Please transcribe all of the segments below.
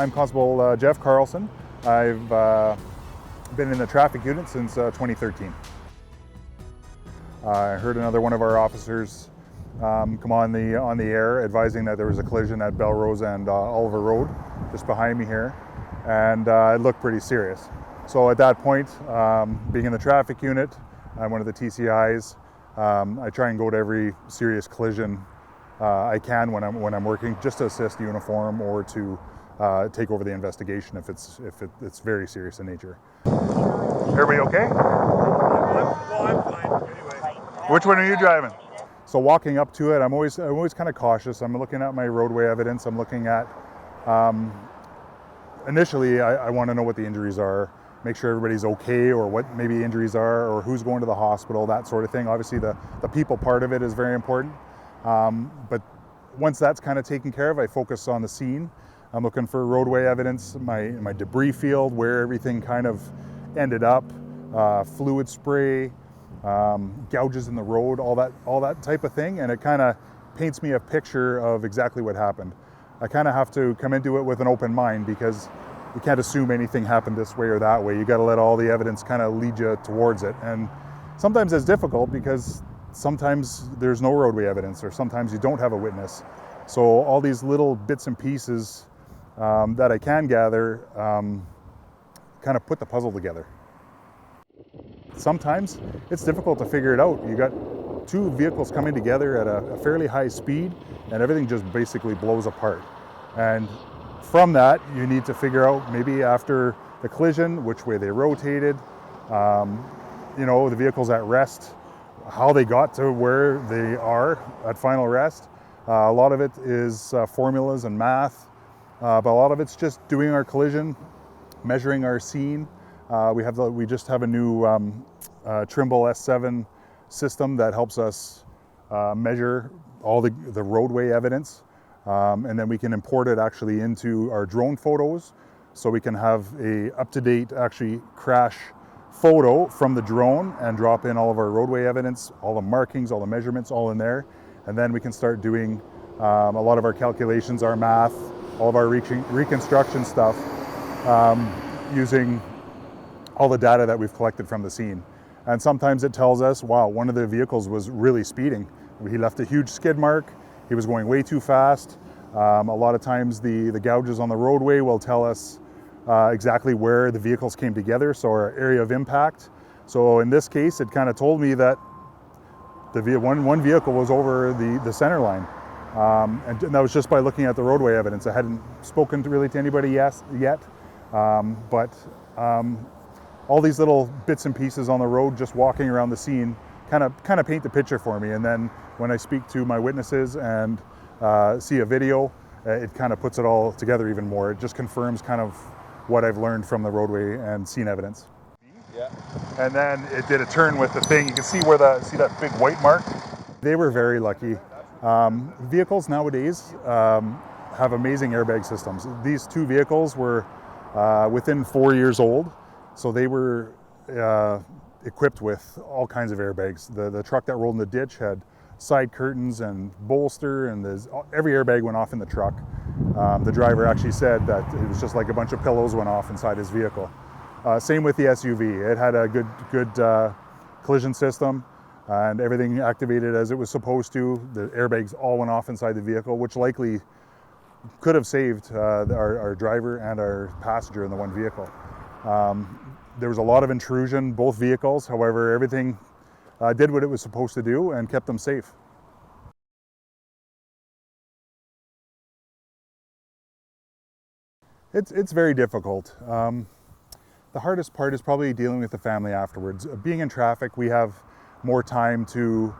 I'm Constable Jeff Carlson. I've been in the traffic unit since 2013. I heard another one of our officers come on the air advising that there was a collision at Belrose and Oliver Road, just behind me here, and it looked pretty serious. So at that point, being in the traffic unit, I'm one of the TCIs. I try and go to every serious collision I can when I'm working, just to assist the uniform or to take over the investigation if it's very serious in nature. Everybody okay? I'm fine. Anyway. Which one are you driving? So walking up to it, I'm always kind of cautious. I'm looking at my roadway evidence. I'm looking at initially I want to know what the injuries are, make sure everybody's okay, or what maybe injuries are, or who's going to the hospital, that sort of thing. Obviously the people part of it is very important. But once that's kind of taken care of, I focus on the scene. I'm looking for roadway evidence, my debris field, where everything kind of ended up, fluid spray, gouges in the road, all that type of thing, and it kind of paints me a picture of exactly what happened. I kind of have to come into it with an open mind, because you can't assume anything happened this way or that way. You got to let all the evidence kind of lead you towards it, and sometimes it's difficult because sometimes there's no roadway evidence, or sometimes you don't have a witness. So all these little bits and pieces that I can gather kind of put the puzzle together. Sometimes it's difficult to figure it out. You got two vehicles coming together at a fairly high speed, and everything just basically blows apart. And from that, you need to figure out, maybe after the collision, which way they rotated, the vehicle's at rest, how they got to where they are at final rest. A lot of it is formulas and math, but a lot of it's just doing our collision, measuring our scene. We just have a new Trimble S7 system that helps us measure all the roadway evidence, and then we can import it actually into our drone photos, so we can have a up-to-date actually crash photo from the drone and drop in all of our roadway evidence, all the markings, all the measurements, all in there. And then we can start doing a lot of our calculations, our math, all of our reconstruction stuff, using all the data that we've collected from the scene. And sometimes it tells us, wow, one of the vehicles was really speeding. He left a huge skid mark. He was going way too fast. A lot of times the gouges on the roadway will tell us exactly where the vehicles came together, so our area of impact. So in this case, it kind of told me that one vehicle was over the center line. And that was just by looking at the roadway evidence. I hadn't spoken really to anybody yet, but all these little bits and pieces on the road, just walking around the scene, kind of paint the picture for me. And then when I speak to my witnesses and see a video, it kind of puts it all together even more. It just confirms kind of what I've learned from the roadway and scene evidence. Yeah. And then it did a turn with the thing. You can see see that big white mark? They were very lucky. Vehicles nowadays have amazing airbag systems. These two vehicles were within 4 years old, so they were equipped with all kinds of airbags. The truck that rolled in the ditch had side curtains and bolster, and every airbag went off in the truck. The driver actually said that it was just like a bunch of pillows went off inside his vehicle. Same with the SUV. It had a good collision system, and everything activated as it was supposed to. The airbags all went off inside the vehicle, which likely could have saved our driver and our passenger in the one vehicle. There was a lot of intrusion, both vehicles. However, everything did what it was supposed to do and kept them safe. It's very difficult. The hardest part is probably dealing with the family afterwards. Being in traffic, we have more time to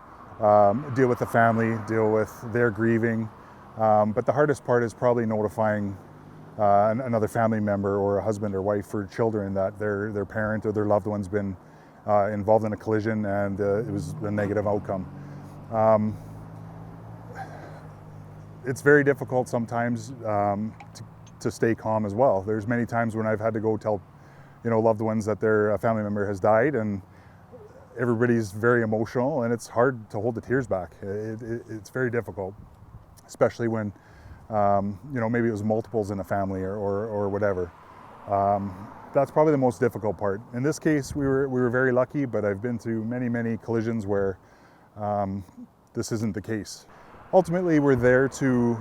deal with the family, deal with their grieving. But the hardest part is probably notifying another family member, or a husband or wife or children, that their parent or their loved one's been involved in a collision and it was a negative outcome. It's very difficult sometimes to stay calm as well. There's many times when I've had to go tell loved ones that their family member has died, and everybody's very emotional, and it's hard to hold the tears back. It's very difficult, especially when You know, maybe it was multiples in a family or whatever. That's probably the most difficult part. In this case, we were very lucky, but I've been through many collisions where this isn't the case. Ultimately, we're there to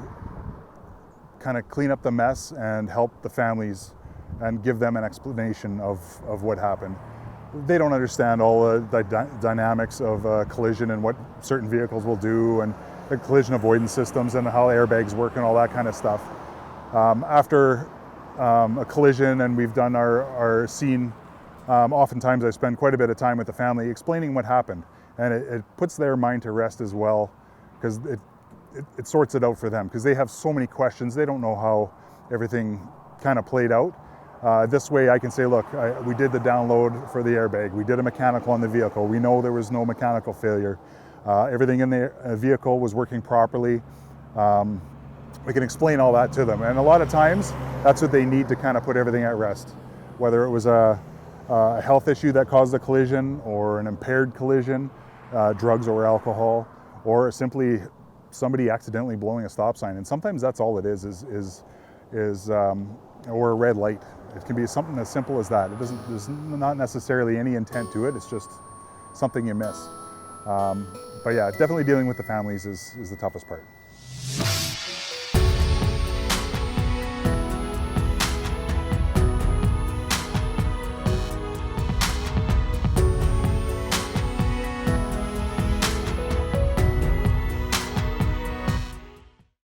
kind of clean up the mess and help the families and give them an explanation of what happened. They don't understand all the dynamics of a collision and what certain vehicles will do, and the collision avoidance systems and how airbags work and all that kind of stuff. After a collision and we've done our scene, oftentimes I spend quite a bit of time with the family explaining what happened, and it puts their mind to rest as well, because it sorts it out for them, because they have so many questions. They don't know how everything kind of played out. This way I can say, look, we did the download for the airbag, we did a mechanical on the vehicle, we know there was no mechanical failure, everything in the vehicle was working properly. We can explain all that to them, and a lot of times that's what they need to kind of put everything at rest. Whether it was a health issue that caused the collision, or an impaired collision, drugs or alcohol, or simply somebody accidentally blowing a stop sign. And sometimes that's all it is or a red light. It can be something as simple as that. There's not necessarily any intent to it, it's just something you miss. But yeah, definitely dealing with the families is the toughest part.